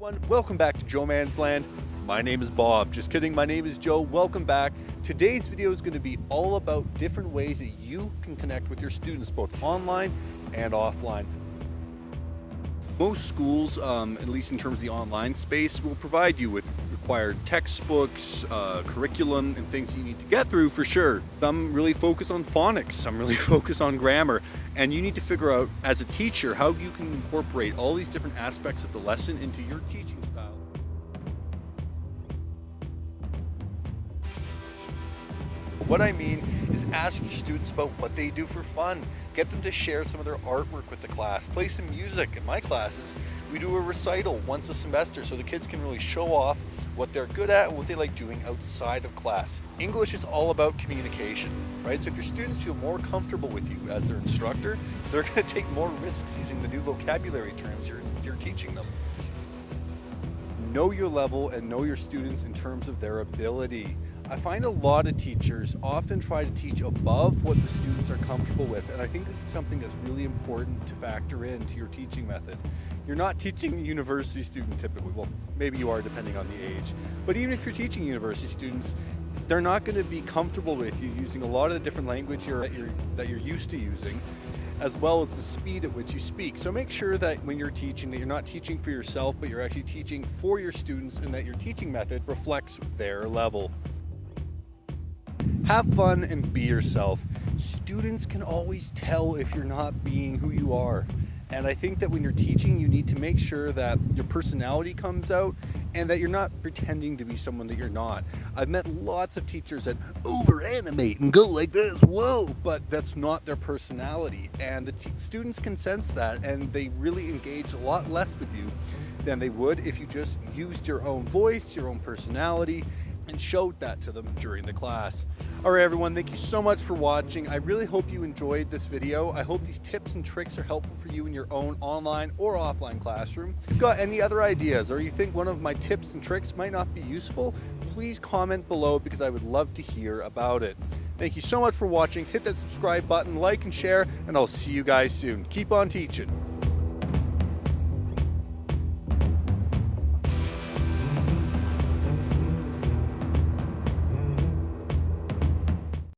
everyone, welcome back to Joe Man's Land. My name is Bob. Just kidding, my name is Joe. Welcome back. Today's video is going to be all about different ways that you can connect with your students, both online and offline. Most schools, at least in terms of the online space, will provide you with required textbooks, curriculum, and things that you need to get through for sure. Some really focus on phonics, some really focus on grammar, and you need to figure out as a teacher how you can incorporate all these different aspects of the lesson into your teaching style. What I mean is ask your students about what they do for fun. Get them to share some of their artwork with the class. Play some music. In my classes, we do a recital once a semester so the kids can really show off what they're good at and what they like doing outside of class. English is all about communication, right? So if your students feel more comfortable with you as their instructor, they're going to take more risks using the new vocabulary terms you're teaching them. Know your level and know your students in terms of their ability. I find a lot of teachers often try to teach above what the students are comfortable with, and I think this is something that's really important to factor into your teaching method. You're not teaching a university student typically, well, maybe you are depending on the age, but even if you're teaching university students, they're not going to be comfortable with you using a lot of the different language that you're used to using, as well as the speed at which you speak. So make sure that when you're teaching, that you're not teaching for yourself, but you're actually teaching for your students, and that your teaching method reflects their level. Have fun and be yourself. Students can always tell if you're not being who you are. And I think that when you're teaching, you need to make sure that your personality comes out and that you're not pretending to be someone that you're not. I've met lots of teachers that over-animate and go like this, whoa, but that's not their personality. And the students can sense that, and they really engage a lot less with you than they would if you just used your own voice, your own personality, and showed that to them during the class. All right, everyone, thank you so much for watching. I really hope you enjoyed this video. I hope these tips and tricks are helpful for you in your own online or offline classroom. If you've got any other ideas or you think one of my tips and tricks might not be useful, please comment below because I would love to hear about it. Thank you so much for watching. Hit that subscribe button, like and share, and I'll see you guys soon. Keep on teaching.